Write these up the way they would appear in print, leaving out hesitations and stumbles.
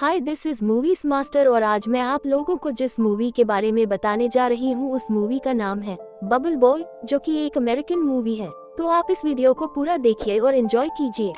Hi, this is movies master और आज मैं आप लोगों को जिस मूवी के बारे में बताने जा रही हूँ उस मूवी का नाम है बबल बॉय, जो कि एक अमेरिकन मूवी है। तो आप इस वीडियो को पूरा देखिए और एंजॉय कीजिए।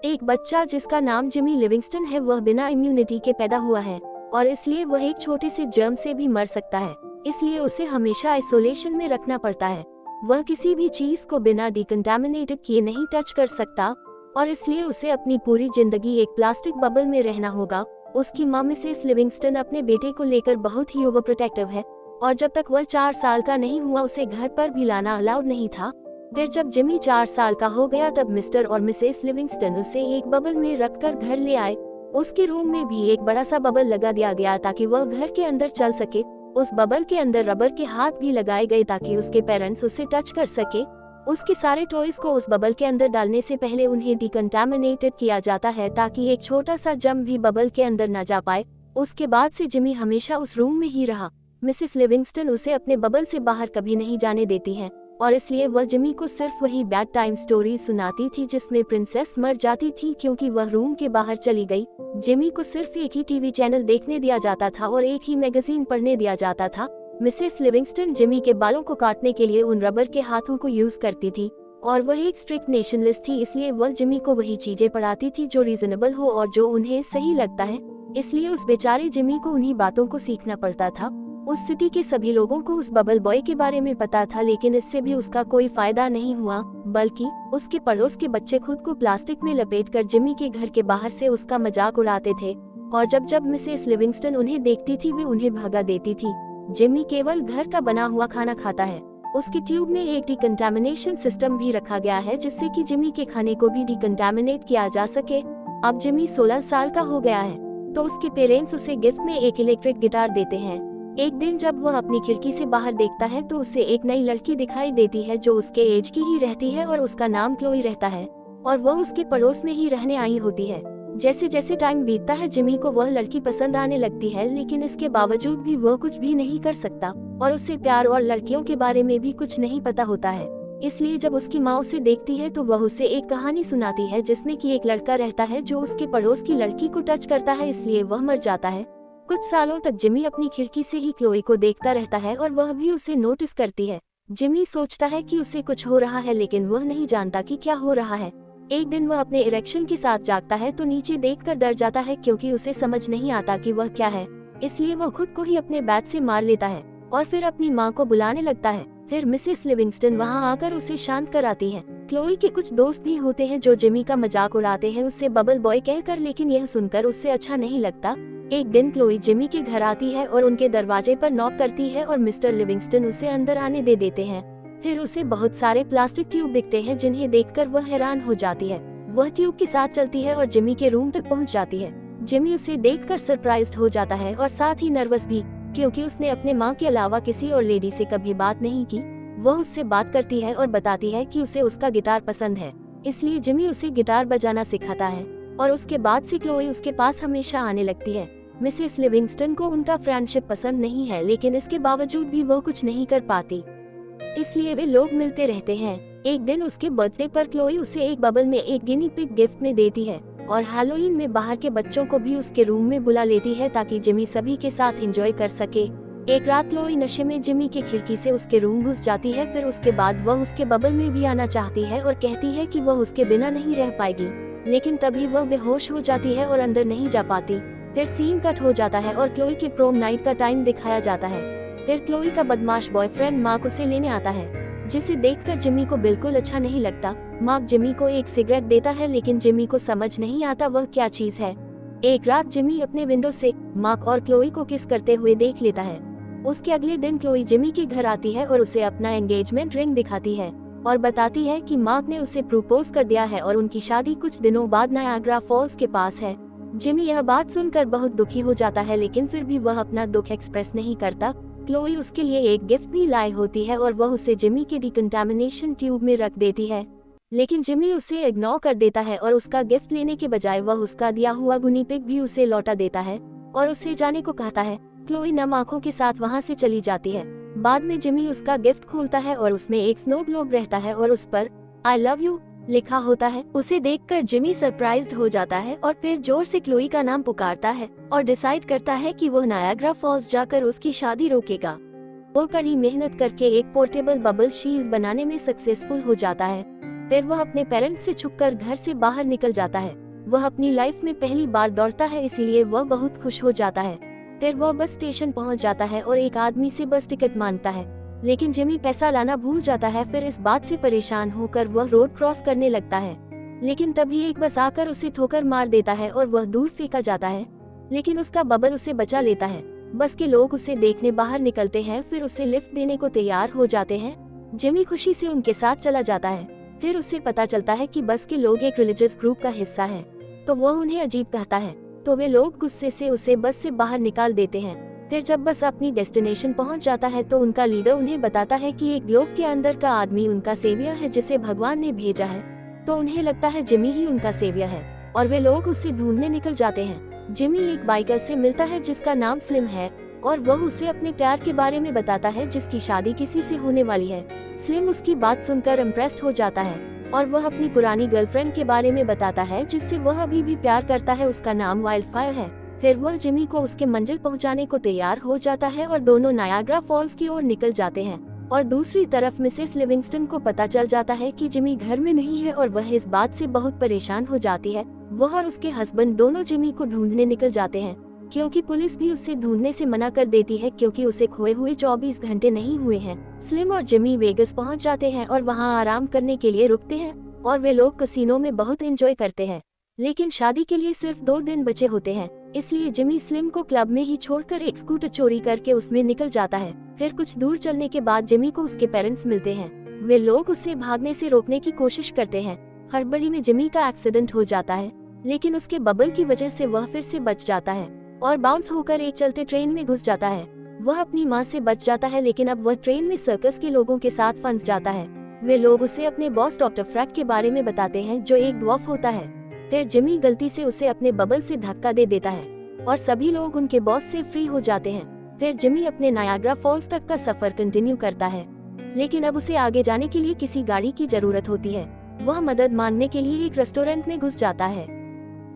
एक बच्चा जिसका नाम जिमी लिविंगस्टन है, वह बिना इम्यूनिटी के पैदा हुआ है और इसलिए वह एक छोटे से जर्म से भी मर सकता है। इसलिए उसे हमेशा आइसोलेशन में रखना पड़ता है। वह किसी भी चीज को बिना डिकंटामिनेटेड किए नहीं टच कर सकता और इसलिए उसे अपनी पूरी जिंदगी एक प्लास्टिक बबल में रहना होगा। उसकी मां मिसेस लिविंगस्टन अपने बेटे को लेकर बहुत ही ओवर प्रोटेक्टिव है और जब तक वह 4 साल का नहीं हुआ उसे घर पर भी लाना अलाउड नहीं था। फिर जब जिमी 4 साल का हो गया तब मिस्टर और मिसेस लिविंगस्टन उसे एक बबल में रखकर घर ले आए। उसके रूम में भी एक बड़ा सा बबल लगा दिया गया ताकि वह घर के अंदर चल सके। उस बबल के अंदर रबर के हाथ भी लगाए गए ताकि उसके पेरेंट्स उसे टच कर सके। उसके सारे टॉयज को उस बबल के अंदर डालने से पहले उन्हें डिकंटामिनेटेड किया जाता है ताकि एक छोटा सा जम भी बबल के अंदर न जा पाए। उसके बाद से जिमी हमेशा उस रूम में ही रहा। मिसेस लिविंगस्टन उसे अपने बबल से बाहर कभी नहीं जाने देती है और इसलिए वह जिमी को सिर्फ वही बैड टाइम स्टोरी सुनाती थी जिसमें प्रिंसेस मर जाती थी क्योंकि वह रूम के बाहर चली गई। जिमी को सिर्फ एक ही टीवी चैनल देखने दिया जाता था और एक ही मैगजीन पढ़ने दिया जाता था। मिसेस लिविंगस्टन जिमी के बालों को काटने के लिए उन रबर के हाथों को यूज करती थी और वह एक स्ट्रिक्ट नेशनलिस्ट थी, इसलिए वह जिमी को वही चीजें पढ़ाती थी जो रीजनेबल हो और जो उन्हें सही लगता है। इसलिए उस बेचारे जिमी को उन्हीं बातों को सीखना पड़ता था। उस सिटी के सभी लोगों को उस बबल बॉय के बारे में पता था, लेकिन इससे भी उसका कोई फायदा नहीं हुआ, बल्कि उसके पड़ोस के बच्चे खुद को प्लास्टिक में लपेटकर जिमी के घर के बाहर से उसका मजाक उड़ाते थे और जब जब मिसेस लिविंगस्टन उन्हें देखती थी वे उन्हें भगा देती थी। जिमी केवल घर का बना हुआ खाना खाता है। उसकी ट्यूब में एक डिकंटामिनेशन सिस्टम भी रखा गया है जिससे कि जिमी के खाने को भी डिकंटामिनेट किया जा सके। अब जिमी 16 साल का हो गया है तो उसके पेरेंट्स उसे गिफ्ट में एक इलेक्ट्रिक गिटार देते हैं। एक दिन जब वह अपनी खिड़की से बाहर देखता है तो उसे एक नई लड़की दिखाई देती है जो उसके एज की ही रहती है और उसका नाम क्लोई रहता है और वह उसके पड़ोस में ही रहने आई होती है। जैसे जैसे टाइम बीतता है जिमी को वह लड़की पसंद आने लगती है, लेकिन इसके बावजूद भी वह कुछ भी नहीं कर सकता और उसे प्यार और लड़कियों के बारे में भी कुछ नहीं पता होता है। इसलिए जब उसकी माँ उसे देखती है तो वह उसे एक कहानी सुनाती है जिसमें कि एक लड़का रहता है जो उसके पड़ोस की लड़की को टच करता है, इसलिए वह मर जाता है। कुछ सालों तक जिमी अपनी खिड़की से ही क्लोई को देखता रहता है और वह भी उसे नोटिस करती है। जिमी सोचता है कि उसे कुछ हो रहा है, लेकिन वह नहीं जानता कि क्या हो रहा है। एक दिन वह अपने इरेक्शन के साथ जागता है तो नीचे देखकर डर जाता है क्योंकि उसे समझ नहीं आता कि वह क्या है। इसलिए वह खुद को ही अपने बैट से मार लेता है और फिर अपनी माँ को बुलाने लगता है। फिर मिसेस लिविंगस्टन वहाँ आकर उसे शांत कराती है। क्लोई के कुछ दोस्त भी होते हैं जो जिमी का मजाक उड़ाते हैं उससे बबल बॉय कहकर, लेकिन यह सुनकर उससे अच्छा नहीं लगता। एक दिन क्लोई जिमी के घर आती है और उनके दरवाजे पर नॉक करती है और मिस्टर लिविंगस्टन उसे अंदर आने दे देते हैं। फिर उसे बहुत सारे प्लास्टिक ट्यूब दिखते हैं जिन्हें देखकर वह हैरान हो जाती है। वह ट्यूब के साथ चलती है और जिमी के रूम तक पहुंच जाती है। जिमी उसे देखकर सरप्राइज्ड हो जाता है और साथ ही नर्वस भी, क्योंकि उसने अपने माँ के अलावा किसी और लेडी से कभी बात नहीं की। वह उससे बात करती है और बताती है कि उसे उसका गिटार पसंद है, इसलिए जिमी उसे गिटार बजाना सिखाता है और उसके बाद से क्लोई उसके पास हमेशा आने लगती है। मिसेस लिविंगस्टन को उनका फ्रेंडशिप पसंद नहीं है, लेकिन इसके बावजूद भी वह कुछ नहीं कर पाती, इसलिए वे लोग मिलते रहते हैं। एक दिन उसके बर्थडे पर क्लोई उसे एक बबल में एक गिनी पिग गिफ्ट में देती है और हैलोवीन में बाहर के बच्चों को भी उसके रूम में बुला लेती है ताकि जिमी सभी के साथ एंजॉय कर सके। एक रात क्लोई नशे में जिमी के खिड़की से उसके रूम घुस जाती है। फिर उसके बाद वह उसके बबल में भी आना चाहती है और कहती है कि वह उसके बिना नहीं रह पाएगी, लेकिन तभी वह बेहोश हो जाती है और अंदर नहीं जा पाती। फिर सीन कट हो जाता है और क्लोई के प्रोम नाइट का टाइम दिखाया जाता है। फिर क्लोई का बदमाश बॉयफ्रेंड मार्क उसे लेने आता है, जिसे देखकर जिमी को बिल्कुल अच्छा नहीं लगता। मार्क जिमी को एक सिगरेट देता है, लेकिन जिमी को समझ नहीं आता वह क्या चीज है। एक रात जिमी अपने विंडो से मार्क और क्लोई को किस करते हुए देख लेता है। उसके अगले दिन क्लोई जिमी के घर आती है और उसे अपना एंगेजमेंट रिंग दिखाती है और बताती है कि मार्क ने उसे प्रपोज कर दिया है और उनकी शादी कुछ दिनों बाद नायाग्रा फॉल्स के पास है। जिमी यह बात सुनकर बहुत दुखी हो जाता है, लेकिन फिर भी वह अपना दुख एक्सप्रेस नहीं करता। क्लोई उसके लिए एक गिफ्ट भी लाई होती है और वह उसे जिमी के डिकंटामिनेशन ट्यूब में रख देती है, लेकिन जिमी उसे इग्नोर कर देता है और उसका गिफ्ट लेने के बजाय वह उसका दिया हुआ गुनी पिग भी उसे लौटा देता है और उसे जाने को कहता है। क्लोई नम आंखों के साथ वहां से चली जाती है। बाद में जिमी उसका गिफ्ट खोलता है और उसमें एक स्नो ग्लोब रहता है और उस पर आई लव यू लिखा होता है। उसे देखकर जिमी सरप्राइज्ड हो जाता है और फिर जोर से क्लोई का नाम पुकारता है और डिसाइड करता है कि वो नायाग्रा फॉल्स जाकर उसकी शादी रोकेगा। वो कड़ी मेहनत करके एक पोर्टेबल बबल शील्ड बनाने में सक्सेसफुल हो जाता है। फिर वह अपने पेरेंट्स से छुपकर घर से बाहर निकल जाता है। वह अपनी लाइफ में पहली बार दौड़ता है, इसीलिए वह बहुत खुश हो जाता है। फिर वह बस स्टेशन पहुंच जाता है और एक आदमी से बस टिकट मांगता है, लेकिन जिमी पैसा लाना भूल जाता है। फिर इस बात से परेशान होकर वह रोड क्रॉस करने लगता है, लेकिन तभी एक बस आकर उसे ठोकर मार देता है और वह दूर फेंका जाता है, लेकिन उसका बबल उसे बचा लेता है। बस के लोग उसे देखने बाहर निकलते हैं, फिर उसे लिफ्ट देने को तैयार हो जाते हैं। जिमी खुशी से उनके साथ चला जाता है। फिर उसे पता चलता है कि बस के लोग एक रिलीजियस ग्रुप का हिस्सा है, तो वह उन्हें अजीब कहता है, तो वे लोग गुस्से से उसे बस से बाहर निकाल देते हैं। फिर जब बस अपनी डेस्टिनेशन पहुंच जाता है तो उनका लीडर उन्हें बताता है कि एक ग्लोब के अंदर का आदमी उनका सेवियर है, जिसे भगवान ने भेजा है। तो उन्हें लगता है जिमी ही उनका सेवियर है और वे लोग उसे ढूंढने निकल जाते हैं। जिमी एक बाइकर से मिलता है जिसका नाम स्लिम है और वह उसे अपने प्यार के बारे में बताता है, जिसकी शादी किसी से होने वाली है। स्लिम उसकी बात सुनकर इम्प्रेस्ड हो जाता है और वह अपनी पुरानी गर्लफ्रेंड के बारे में बताता है, जिससे वह अभी भी प्यार करता है। उसका नाम वाइल्डफायर है। फिर वह जिमी को उसके मंजिल पहुंचाने को तैयार हो जाता है और दोनों नायाग्रा फॉल्स की ओर निकल जाते हैं। और दूसरी तरफ मिसेस लिविंगस्टन को पता चल जाता है कि जिमी घर में नहीं है और वह इस बात से बहुत परेशान हो जाती है। वह और उसके हस्बैंड दोनों जिमी को ढूंढने निकल जाते हैं, क्योंकि पुलिस भी उसे ढूंढने से मना कर देती है, क्योंकि उसे खोए हुए 24 घंटे नहीं हुए हैं। स्लिम और जिमी वेगस पहुंच जाते हैं और वहां आराम करने के लिए रुकते हैं और वे लोग कसिनो में बहुत एंजॉय करते हैं। लेकिन शादी के लिए सिर्फ 2 दिन बचे होते हैं, इसलिए जिमी स्लिम को क्लब में ही छोड़कर एक स्कूटर चोरी करके उसमें निकल जाता है। फिर कुछ दूर चलने के बाद जिमी को उसके पेरेंट्स मिलते हैं। वे लोग उसे भागने से रोकने की कोशिश करते हैं। हड़बड़ी में जिमी का एक्सीडेंट हो जाता है, लेकिन उसके बबल की वजह से वह फिर से बच जाता है और बाउंस होकर एक चलते ट्रेन में घुस जाता है। वह अपनी माँ से बच जाता है, लेकिन अब वह ट्रेन में सर्कस के लोगों के साथ फंस जाता है। वे लोग उसे अपने बॉस डॉक्टर फ्रैक के बारे में बताते हैं, जो एक ड्वार्फ होता है। फिर जिमी गलती से उसे अपने बबल से धक्का दे देता है और सभी लोग उनके बॉस से फ्री हो जाते हैं। फिर जिमी अपने नायाग्रा फॉल्स तक का सफर कंटिन्यू करता है, लेकिन अब उसे आगे जाने के लिए किसी गाड़ी की जरूरत होती है। वह मदद मांगने के लिए एक रेस्टोरेंट में घुस जाता है।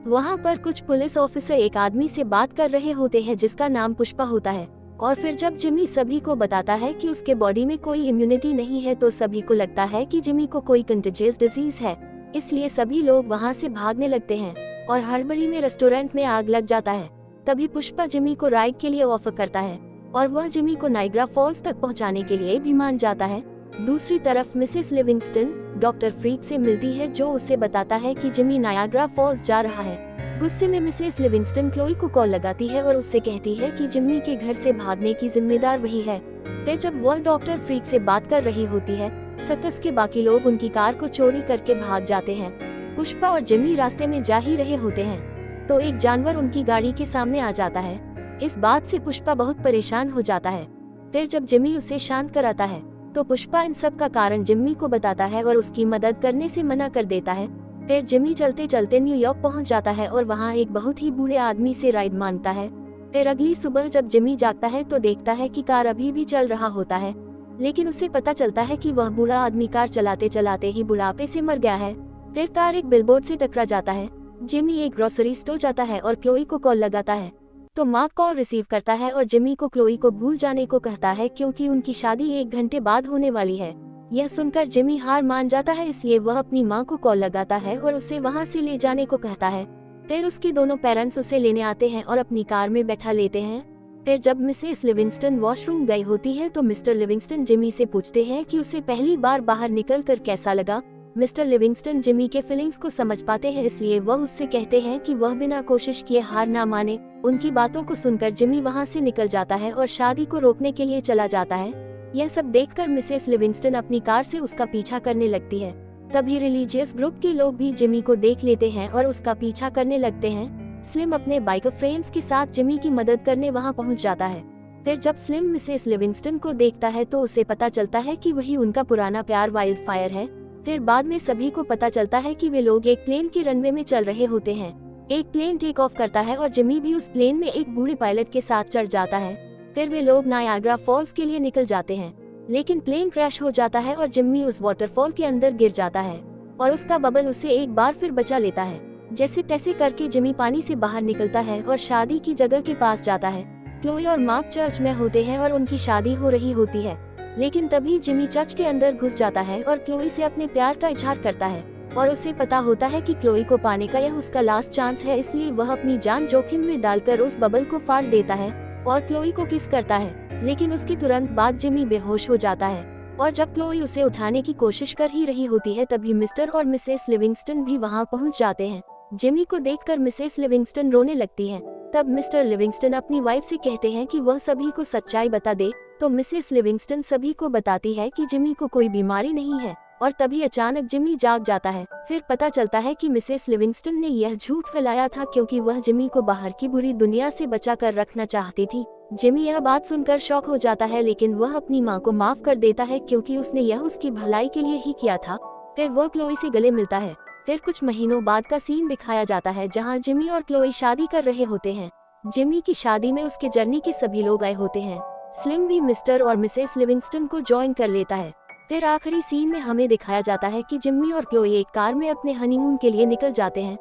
वहाँ पर कुछ पुलिस ऑफिसर एक आदमी से बात कर रहे होते हैं, जिसका नाम पुष्पा होता है। और फिर जब जिमी सभी को बताता है कि उसके बॉडी में कोई इम्यूनिटी नहीं है, तो सभी को लगता है कि जिमी को कोई कंटेजियस डिजीज है, इसलिए सभी लोग वहां से भागने लगते हैं और हड़बड़ी में रेस्टोरेंट में आग लग जाता है। तभी पुष्पा जिमी को राइड के लिए ऑफर करता है और वह जिमी को नाइग्रा फॉल्स तक पहुंचाने के लिए भी मान जाता है। दूसरी तरफ मिसेस लिविंगस्टन डॉक्टर फ्रीक से मिलती है, जो उसे बताता है कि जिमी नायाग्रा फॉल्स जा रहा है। गुस्से में मिसेस लिविंगस्टन क्लोई को कॉल लगाती है और उससे कहती है कि जिमी के घर से भागने की जिम्मेदार वही है। फिर जब वह डॉक्टर फ्रीक से बात कर रही होती है, सर्कस के बाकी लोग उनकी कार को चोरी करके भाग जाते हैं। पुष्पा और जिमी रास्ते में जा ही रहे होते हैं, तो एक जानवर उनकी गाड़ी के सामने आ जाता है। इस बात से पुष्पा बहुत परेशान हो जाता है। फिर जब जिमी उसे शांत कराता है, तो पुष्पा इन सब का कारण जिमी को बताता है और उसकी मदद करने से मना कर देता है। फिर जिमी चलते चलते न्यूयॉर्क पहुंच जाता है और वहां एक बहुत ही बूढ़े आदमी से राइड मांगता है। फिर अगली सुबह जब जिमी जागता है तो देखता है कि कार अभी भी चल रहा होता है, लेकिन उसे पता चलता है कि वह बूढ़ा आदमी कार चलाते चलाते ही बुढ़ापे से मर गया है। फिर कार एक बिलबोर्ड से टकरा जाता है। जिमी एक ग्रोसरी स्टोर जाता है और क्लोई को कॉल लगाता है, तो मार्क कॉल रिसीव करता है और जिमी को क्लोई को भूल जाने को कहता है, क्योंकि उनकी शादी 1 घंटे बाद होने वाली है। यह सुनकर जिमी हार मान जाता है, इसलिए वह अपनी माँ को कॉल लगाता है और उसे वहाँ से ले जाने को कहता है। फिर उसके दोनों पेरेंट्स उसे लेने आते हैं और अपनी कार में बैठा लेते हैं। फिर जब मिसेस लिविंगस्टन वॉशरूम गई होती है, तो मिस्टर लिविंगस्टन जिमी से पूछते हैं कि उसे पहली बार बाहर निकलकर कैसा लगा। मिस्टर लिविंगस्टन जिमी के फीलिंग्स को समझ पाते हैं, इसलिए वह उससे कहते हैं कि वह बिना कोशिश किए हार ना माने। उनकी बातों को सुनकर जिमी वहां से निकल जाता है और शादी को रोकने के लिए चला जाता है। यह सब देखकर मिसेस लिविंगस्टन अपनी कार से उसका पीछा करने लगती है। तभी रिलीजियस ग्रुप के लोग भी जिमी को देख लेते हैं और उसका पीछा करने लगते हैं। स्लिम अपने बाइकर फ्रेंड्स के साथ जिमी की मदद करने वहां पहुंच जाता है। फिर जब स्लिम मिसेस लिविंगस्टन को देखता है तो उसे पता चलता है कि वही उनका पुराना प्यार वाइल्डफायर है। फिर बाद में सभी को पता चलता है कि वे लोग एक प्लेन के रनवे में चल रहे होते हैं। एक प्लेन टेक ऑफ करता है और जिमी भी उस प्लेन में एक बूढ़े पायलट के साथ चढ़ जाता है। फिर वे लोग नायाग्रा फॉल्स के लिए निकल जाते हैं, लेकिन प्लेन क्रैश हो जाता है और जिमी उस वाटरफॉल के अंदर गिर जाता है और उसका बबल उसे एक बार फिर बचा लेता है। जैसे तैसे करके जिमी पानी से बाहर निकलता है और शादी की जगह के पास जाता है। क्लोई और मार्क चर्च में होते हैं और उनकी शादी हो रही होती है, लेकिन तभी जिमी चर्च के अंदर घुस जाता है और क्लोई से अपने प्यार का इजहार करता है और उसे पता होता है कि क्लोई को पाने का यह उसका लास्ट चांस है, इसलिए वह अपनी जान जोखिम में डालकर उस बबल को फाड़ देता है और क्लोई को किस करता है। लेकिन उसके तुरंत बाद जिमी बेहोश हो जाता है और जब क्लोई उसे उठाने की कोशिश कर ही रही होती है तभी मिस्टर और मिसेस लिविंगस्टन भी वहां पहुंच जाते हैं। जिमी को देखकर मिसेस लिविंगस्टन रोने लगती है। तब मिस्टर लिविंगस्टन अपनी वाइफ से कहते हैं कि वह सभी को सच्चाई बता दे, तो मिसेस लिविंगस्टन सभी को बताती है कि जिमी को कोई बीमारी नहीं है और तभी अचानक जिमी जाग जाता है। फिर पता चलता है कि मिसेस लिविंगस्टन ने यह झूठ फैलाया था क्योंकि वह जिमी को बाहर की बुरी दुनिया से बचा कर रखना चाहती थी। जिमी यह बात सुनकर शॉक हो जाता है, लेकिन वह अपनी माँ को माफ कर देता है क्योंकि उसने यह उसकी भलाई के लिए ही किया था। फिर वह क्लोई से गले मिलता है। फिर कुछ महीनों बाद का सीन दिखाया जाता है जहाँ जिमी और क्लोई शादी कर रहे होते हैं। जिमी की शादी में उसके जर्नी के सभी लोग आए होते हैं। स्लिम भी मिस्टर और मिसेस लिविंगस्टन को ज्वाइन कर लेता है। फिर आखिरी सीन में हमें दिखाया जाता है कि जिमी और क्लोई एक कार में अपने हनीमून के लिए निकल जाते हैं।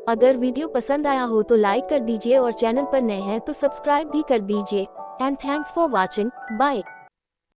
अगर वीडियो पसंद आया हो तो लाइक कर दीजिए और चैनल पर नए हैं तो सब्सक्राइब भी कर दीजिए। And thanks for watching. Bye.